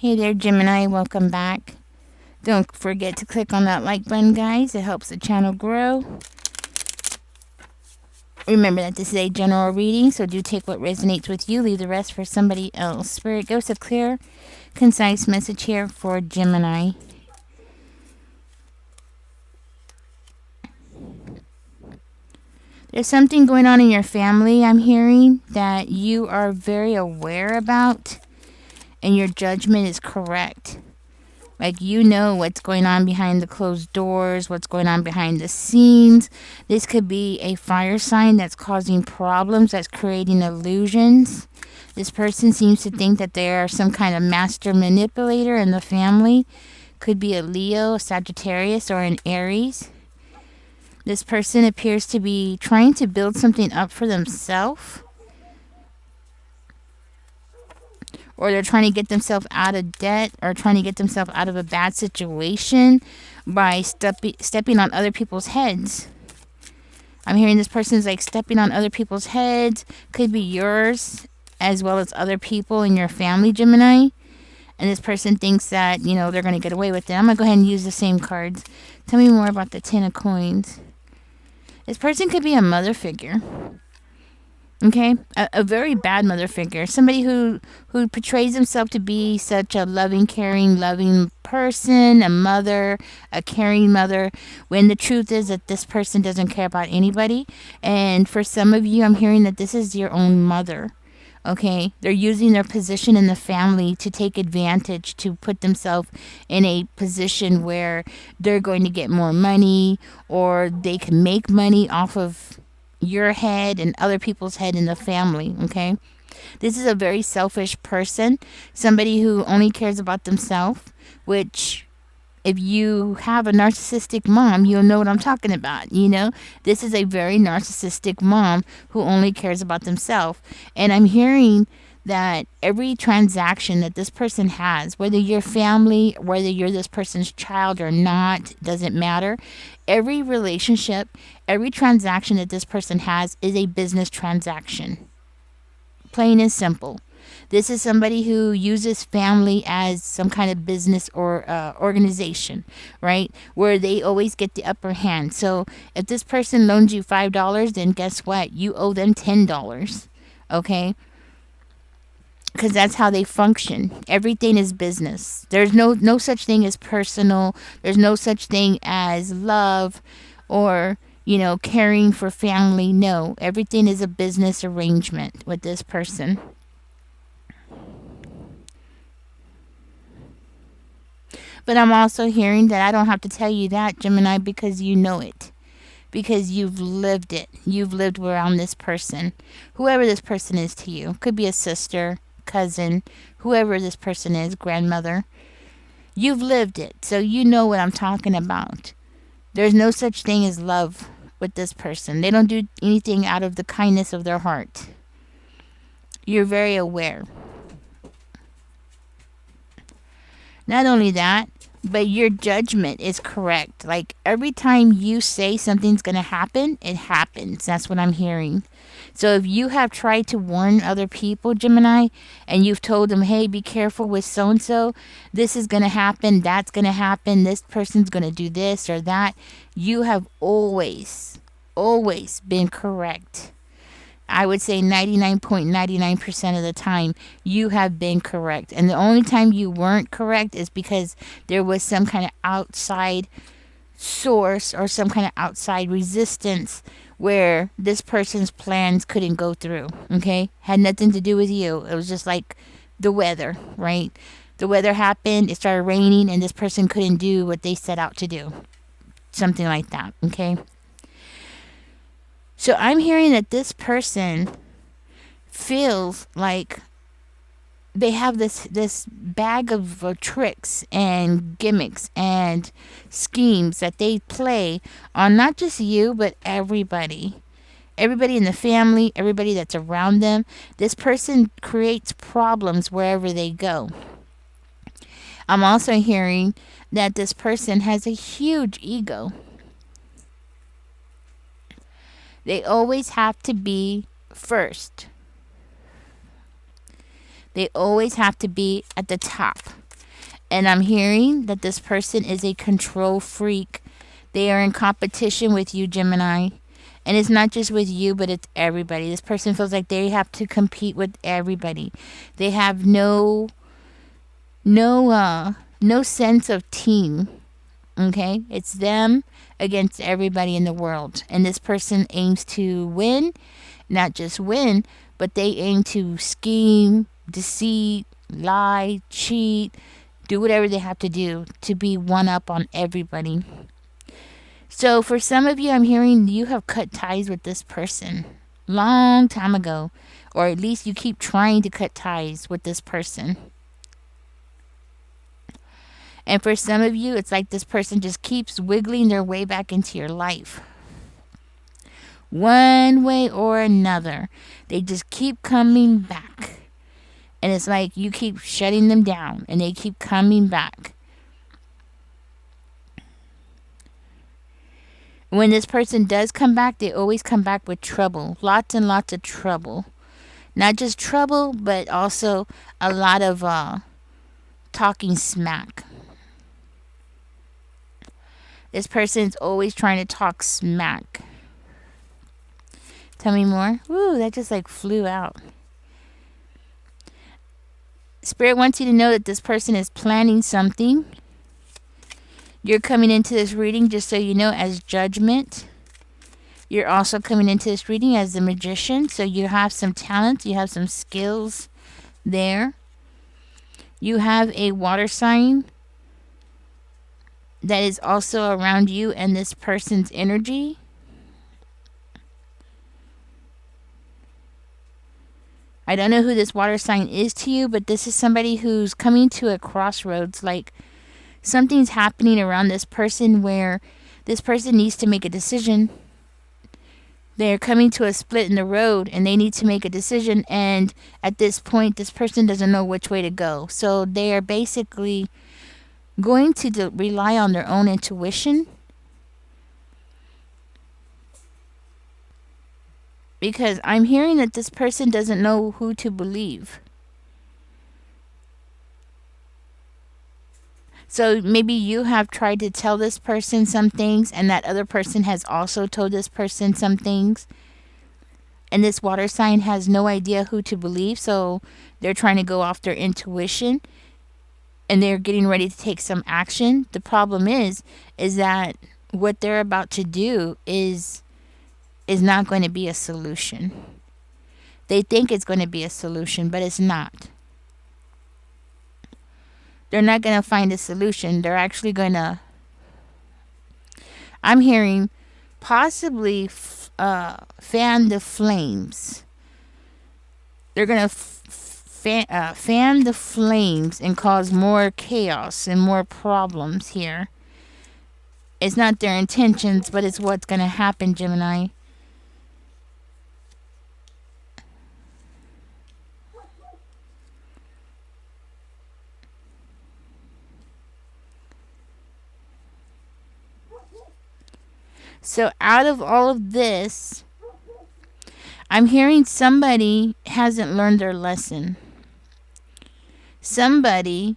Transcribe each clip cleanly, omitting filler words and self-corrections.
Hey there, Gemini. Welcome back. Don't forget to click on that like button, guys. It helps the channel grow. Remember that this is a general reading, so do take what resonates with you. Leave the rest for somebody else. Spirit, give us a clear, concise message here for Gemini. There's something going on in your family, I'm hearing, that you are very aware about, and your judgment is correct. Like, you know what's going on behind the closed doors, what's going on behind the scenes. This could be a fire sign that's causing problems, that's creating illusions. This person seems to think that they are some kind of master manipulator in the family. Could be a Leo, a Sagittarius, or an Aries. This person appears to be trying to build something up for themselves, or they're trying to get themselves out of debt, or trying to get themselves out of a bad situation by stepping on other people's heads. I'm hearing this person is like stepping on other people's heads. Could be yours as well as other people in your family, Gemini. And this person thinks that, they're going to get away with it. I'm going to go ahead and use the same cards. Tell me more about the Ten of Coins. This person could be a mother figure. Okay, a very bad mother figure, somebody who portrays himself to be such a loving, caring, loving person, a mother, a caring mother, when the truth is that this person doesn't care about anybody. And for some of you, I'm hearing that this is your own mother. Okay, they're using their position in the family to take advantage, to put themselves in a position where they're going to get more money, or they can make money off of your head and other people's head in the family. Okay, this is a very selfish person, somebody who only cares about themselves, which, if you have a narcissistic mom, you'll know what I'm talking about. This is a very narcissistic mom who only cares about themselves. And I'm hearing that every transaction that this person has, whether you're family, whether you're this person's child or not, doesn't matter. Every relationship, every transaction that this person has is a business transaction. Plain and simple. This is somebody who uses family as some kind of business or organization, right? Where they always get the upper hand. So if this person loans you $5, then guess what? You owe them $10. Okay? Because that's how they function. Everything is business. There's no such thing as personal. There's no such thing as love or caring for family. No, everything is a business arrangement with this person. But I'm also hearing that I don't have to tell you that, Gemini, because you know it. Because you've lived it. You've lived around this person. Whoever this person is to you. Could be a sister, cousin, whoever this person is, grandmother. You've lived it, so you know what I'm talking about. There's no such thing as love with this person. They don't do anything out of the kindness of their heart. You're very aware. Not only that, but your judgment is correct. Like, every time you say something's going to happen, it happens. That's what I'm hearing. So if you have tried to warn other people, Gemini, and you've told them, hey, be careful with so-and-so, this is going to happen, that's going to happen, this person's going to do this or that, you have always been correct. I would say 99.99% of the time, you have been correct. And the only time you weren't correct is because there was some kind of outside source or some kind of outside resistance where this person's plans couldn't go through. Okay? Had nothing to do with you. It was just like the weather, right? The weather happened, it started raining, and this person couldn't do what they set out to do. Something like that. Okay? So I'm hearing that this person feels like they have this bag of tricks and gimmicks and schemes that they play on not just you, but everybody. Everybody in the family, everybody that's around them. This person creates problems wherever they go. I'm also hearing that this person has a huge ego. They always have to be first. They always have to be at the top. And I'm hearing that this person is a control freak. They are in competition with you, Gemini. And it's not just with you, but it's everybody. This person feels like they have to compete with everybody. They have no sense of team. Okay? It's them against everybody in the world. And this person aims to win, not just win, but they aim to scheme, deceive, lie, cheat, do whatever they have to do to be one up on everybody. So for some of you, I'm hearing you have cut ties with this person long time ago, or at least you keep trying to cut ties with this person. And for some of you, it's like this person just keeps wiggling their way back into your life. One way or another, they just keep coming back. And it's like you keep shutting them down and they keep coming back. When this person does come back, they always come back with trouble. Lots and lots of trouble. Not just trouble, but also a lot of talking smack. This person's always trying to talk smack. Tell me more. Woo, that just like flew out. Spirit wants you to know that this person is planning something. You're coming into this reading, just so you know, as judgment. You're also coming into this reading as the magician. So you have some talent. You have some skills there. You have a water sign that is also around you and this person's energy. I don't know who this water sign is to you, but this is somebody who's coming to a crossroads. Like something's happening around this person where this person needs to make a decision. They're coming to a split in the road and they need to make a decision. And at this point, this person doesn't know which way to go. So they are basically going to rely on their own intuition. Because I'm hearing that this person doesn't know who to believe. So maybe you have tried to tell this person some things and that other person has also told this person some things. And this water sign has no idea who to believe. So they're trying to go off their intuition and they're getting ready to take some action. The problem is that what they're about to do is not going to be a solution. They think it's going to be a solution, but it's not. They're not going to find a solution. They're actually going to, I'm hearing, possibly fan the flames. They're going to fan the flames and cause more chaos and more problems here. It's not their intentions, but it's what's going to happen, Gemini. So out of all of this, I'm hearing somebody hasn't learned their lesson. Somebody,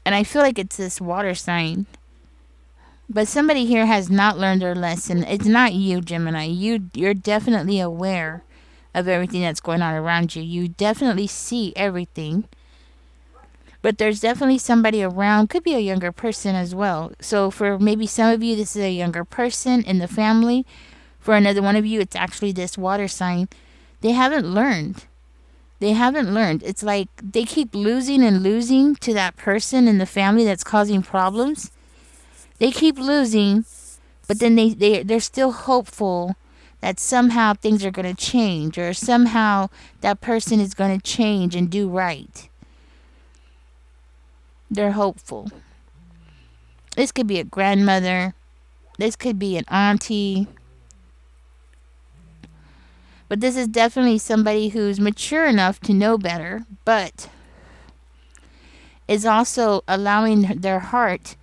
and I feel like it's this water sign, but somebody here has not learned their lesson. It's not you, Gemini. You're definitely aware of everything that's going on around you. You definitely see everything. But there's definitely somebody around, could be a younger person as well. So for maybe some of you, this is a younger person in the family. For another one of you, it's actually this water sign. They haven't learned. They haven't learned. It's like they keep losing and losing to that person in the family that's causing problems. They keep losing, but then they're still hopeful that somehow things are going to change, or somehow that person is going to change and do right. They're hopeful. This could be a grandmother. This could be an auntie. But this is definitely somebody who's mature enough to know better, but is also allowing their heart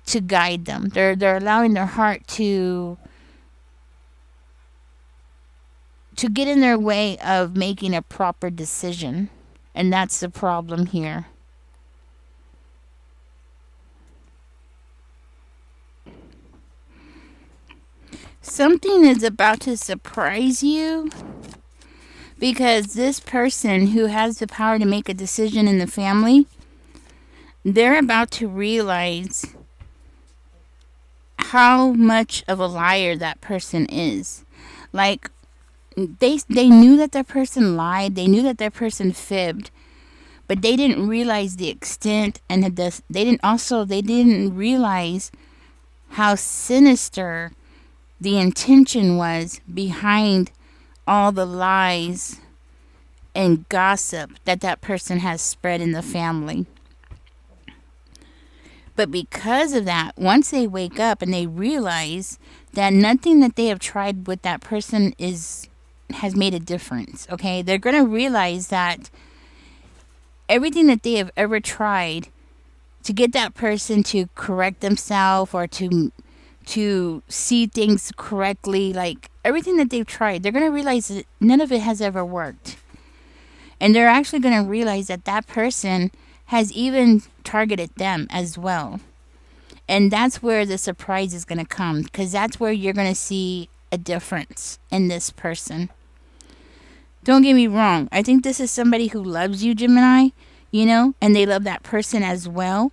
to guide them. They're allowing their heart to get in their way of making a proper decision. And that's the problem here. Something is about to surprise you because this person who has the power to make a decision in the family, they're about to realize how much of a liar that person is. Like, they knew that that person lied, they knew that that person fibbed, but they didn't realize the extent, and they didn't realize how sinister the intention was behind all the lies and gossip that that person has spread in the family. But because of that, once they wake up and they realize that nothing that they have tried with that person has made a difference, okay? They're going to realize that everything that they have ever tried to get that person to correct themselves or to see things correctly, like everything that they've tried, they're going to realize that none of it has ever worked. And they're actually going to realize that that person has even targeted them as well. And that's where the surprise is going to come, because that's where you're going to see a difference in this person. Don't get me wrong. I think this is somebody who loves you, Gemini, and they love that person as well,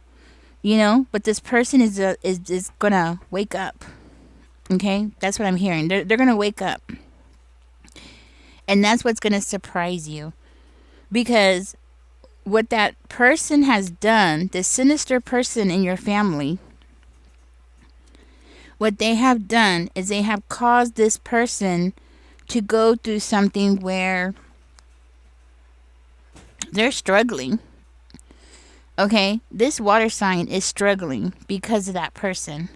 but this person is going to wake up. Okay? That's what I'm hearing. They're going to wake up. And that's what's going to surprise you. Because what that person has done, the sinister person in your family, what they have done is they have caused this person to go through something where they're struggling. Okay? This water sign is struggling because of that person.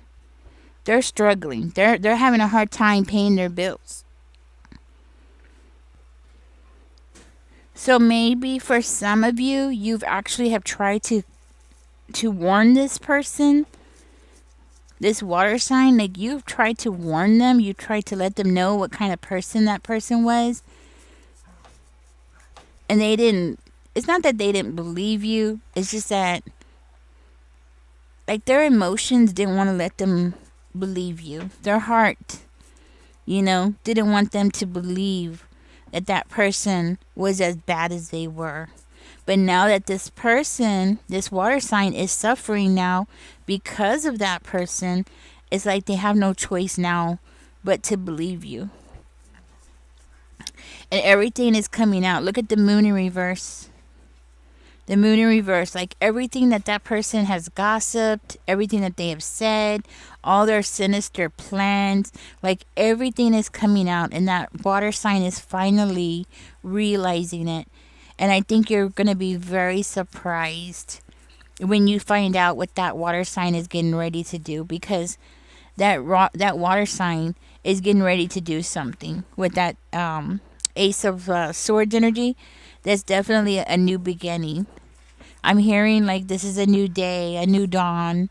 They're struggling. They're having a hard time paying their bills. So maybe for some of you, you've actually have tried to warn this person, this water sign. Like, you've tried to warn them. You tried to let them know what kind of person that person was. And they didn't. It's not that they didn't believe you. It's just that, like, their emotions didn't want to let them believe you. Their heart, didn't want them to believe that that person was as bad as they were. But now that this person, this water sign, is suffering now because of that person, it's like they have no choice now but to believe you. And everything is coming out. Look at the moon in reverse. The moon in reverse, like everything that that person has gossiped, everything that they have said, all their sinister plans, like everything is coming out, and that water sign is finally realizing it. And I think you're going to be very surprised when you find out what that water sign is getting ready to do, because that water sign is getting ready to do something with that Ace of Swords energy. That's definitely a new beginning. I'm hearing like this is a new day, a new dawn.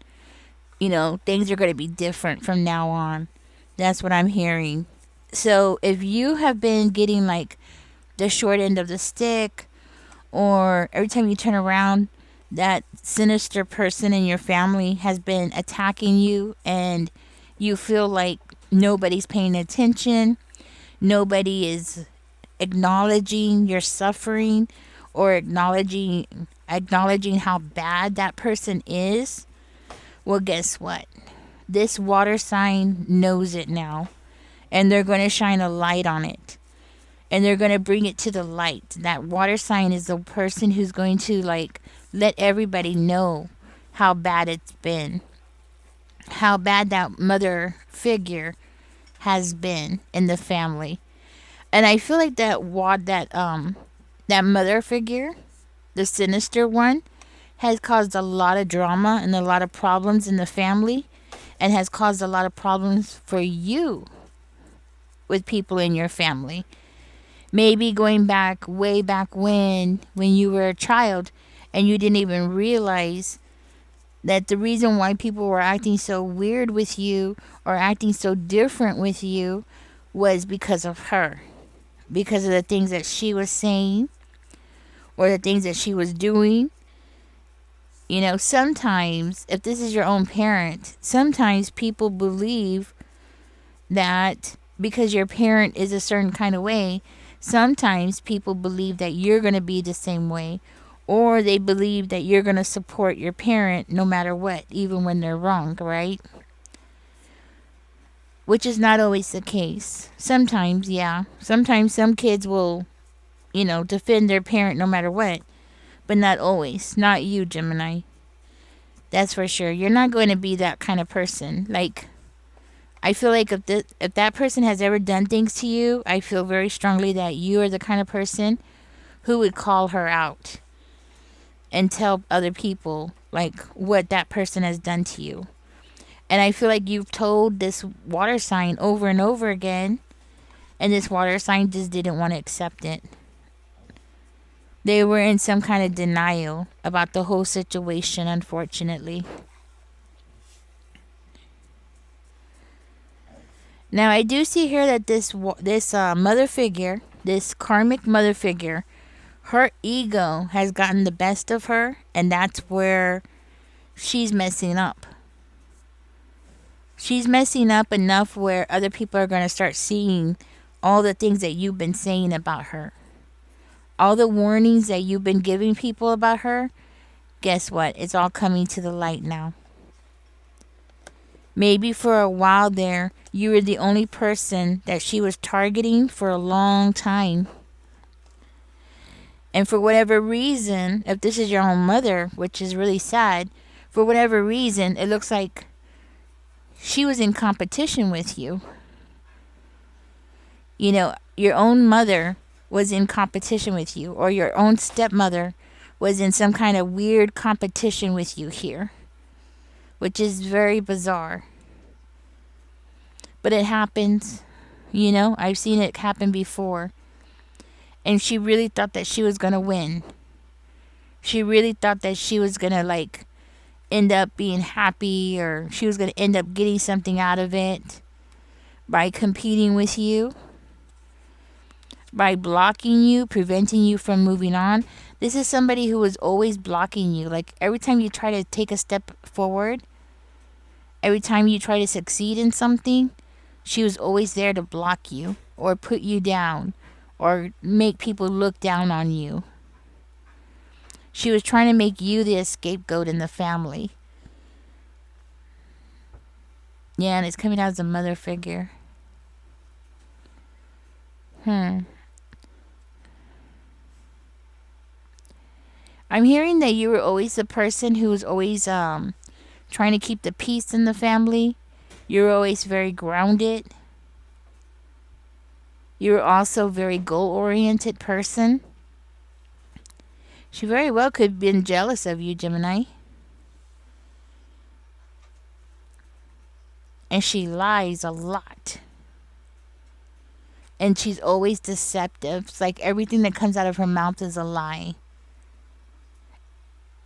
Things are going to be different from now on. That's what I'm hearing. So if you have been getting like the short end of the stick, or every time you turn around, that sinister person in your family has been attacking you, and you feel like nobody's paying attention, nobody is acknowledging your suffering, or acknowledging how bad that person is, well, guess what? This water sign knows it now, and they're going to shine a light on it, and they're going to bring it to the light. That water sign is the person who's going to like let everybody know how bad it's been, how bad that mother figure has been in the family. And I feel like that mother figure, the sinister one, has caused a lot of drama and a lot of problems in the family, and has caused a lot of problems for you with people in your family. Maybe going back, way back when you were a child, and you didn't even realize that the reason why people were acting so weird with you or acting so different with you was because of her. Because of the things that she was saying, or the things that she was doing. Sometimes, if this is your own parent, sometimes people believe that because your parent is a certain kind of way, sometimes people believe that you're going to be the same way, or they believe that you're going to support your parent no matter what, even when they're wrong, right? Which is not always the case. Sometimes, yeah. Sometimes some kids will, defend their parent no matter what, but not always. Not you, Gemini. That's for sure. You're not going to be that kind of person. Like, I feel like if that person has ever done things to you, I feel very strongly that you are the kind of person who would call her out and tell other people like what that person has done to you. And I feel like you've told this water sign over and over again, and this water sign just didn't want to accept it. They were in some kind of denial about the whole situation, unfortunately. Now, I do see here that this mother figure, this karmic mother figure, her ego has gotten the best of her, and that's where she's messing up. She's messing up enough where other people are going to start seeing all the things that you've been saying about her. All the warnings that you've been giving people about her, guess what? It's all coming to the light now. Maybe for a while there, you were the only person that she was targeting for a long time. And for whatever reason, if this is your own mother, which is really sad, for whatever reason, it looks like she was in competition with you. Your own mother was in competition with you, or your own stepmother was in some kind of weird competition with you here, which is very bizarre. But it happens. I've seen it happen before. And she really thought that she was going to win. She really thought that she was going to end up being happy, or she was going to end up getting something out of it by competing with you, by blocking you, preventing you from moving on. This is somebody who was always blocking you. Like every time you try to take a step forward, every time you try to succeed in something, she was always there to block you or put you down or make people look down on you. She was trying to make you the scapegoat in the family. Yeah, and it's coming out as a mother figure. I'm hearing that you were always the person who was always trying to keep the peace in the family. You were always very grounded. You were also a very goal-oriented person. She very well could have been jealous of you, Gemini. And she lies a lot. And she's always deceptive. It's like everything that comes out of her mouth is a lie.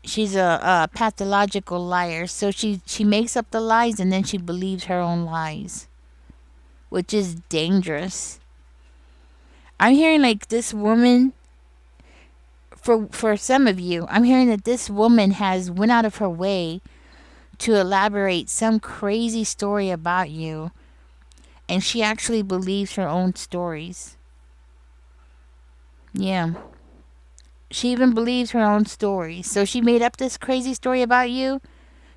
She's a pathological liar. So she makes up the lies and then she believes her own lies, which is dangerous. I'm hearing like this woman, for some of you, I'm hearing that this woman has went out of her way to elaborate some crazy story about you, and she actually believes her own stories. Yeah. She even believes her own stories. So she made up this crazy story about you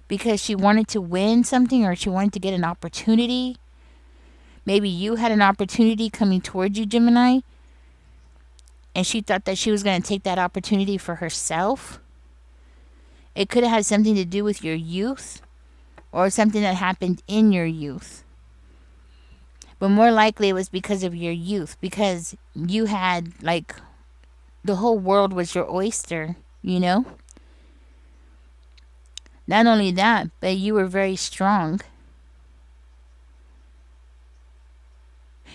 because she wanted to win something, or she wanted to get an opportunity. Maybe you had an opportunity coming towards you, Gemini, and she thought that she was going to take that opportunity for herself. It could have had something to do with your youth or something that happened in your youth. But more likely it was because of your youth, because you had the whole world was your oyster, Not only that, but you were very strong.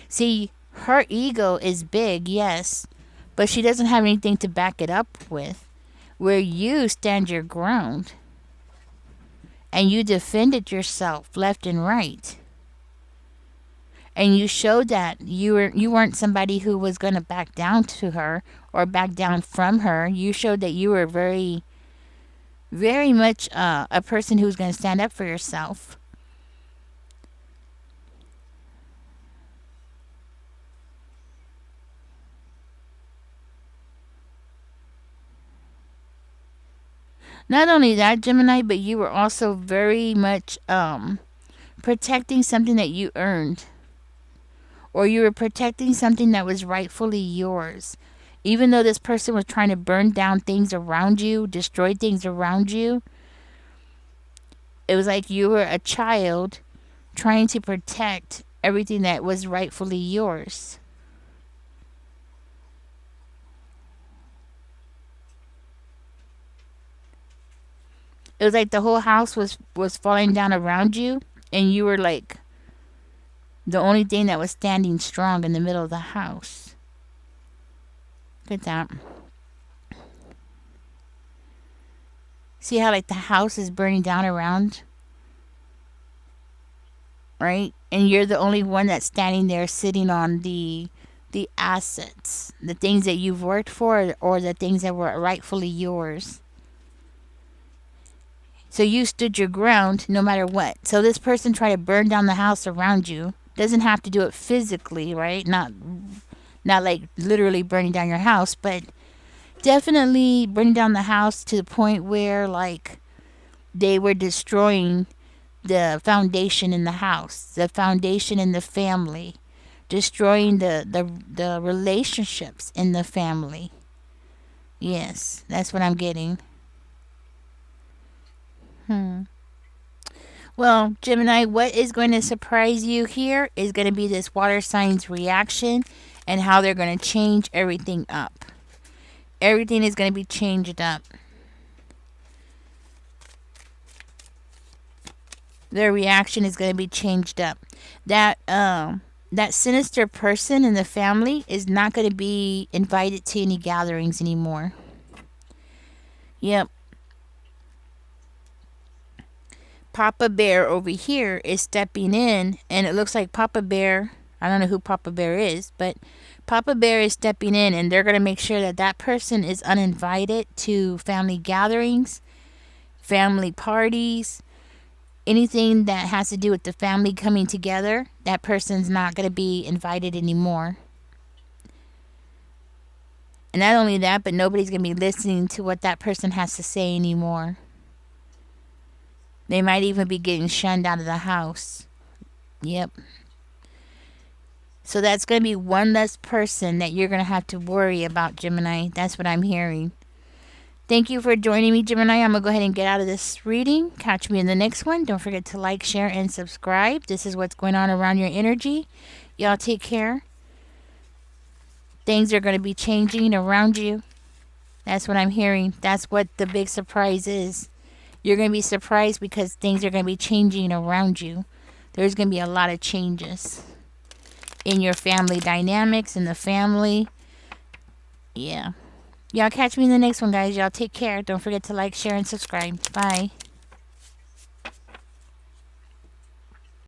See, her ego is big, yes, but she doesn't have anything to back it up with. Where you stand your ground and you defended yourself left and right. And you showed that you weren't somebody who was going to back down to her or back down from her. You showed that you were very, very much a person who's going to stand up for yourself. Not only that, Gemini, but you were also very much protecting something that you earned, or you were protecting something that was rightfully yours. Even though this person was trying to burn down things around you, destroy things around you, it was like you were a child trying to protect everything that was rightfully yours. It was like the whole house was falling down around you, and you were like the only thing that was standing strong in the middle of the house. Look at that. See how like the house is burning down around, right? And you're the only one that's standing there sitting on the assets, the things that you've worked for, or the things that were rightfully yours. So you stood your ground no matter what. So this person tried to burn down the house around you. Doesn't have to do it physically, right? Not like literally burning down your house, but definitely burning down the house to the point where like they were destroying the foundation in the house, the foundation in the family, destroying the relationships in the family. Yes, that's what I'm getting. Hmm. Well, Gemini, what is going to surprise you here is going to be this water sign's reaction and how they're going to change everything up. Everything is going to be changed up. Their reaction is going to be changed up. That sinister person in the family is not going to be invited to any gatherings anymore. Yep. Papa Bear over here is stepping in, and it looks like Papa Bear, I don't know who Papa Bear is, but Papa Bear is stepping in, and they're going to make sure that that person is uninvited to family gatherings, family parties, anything that has to do with the family coming together. That person's not going to be invited anymore. And not only that, but nobody's going to be listening to what that person has to say anymore. They might even be getting shunned out of the house. Yep. So that's going to be one less person that you're going to have to worry about, Gemini. That's what I'm hearing. Thank you for joining me, Gemini. I'm going to go ahead and get out of this reading. Catch me in the next one. Don't forget to like, share, and subscribe. This is what's going on around your energy. Y'all take care. Things are going to be changing around you. That's what I'm hearing. That's what the big surprise is. You're going to be surprised because things are going to be changing around you. There's going to be a lot of changes in your family dynamics, in the family. Yeah. Y'all catch me in the next one, guys. Y'all take care. Don't forget to like, share, and subscribe. Bye.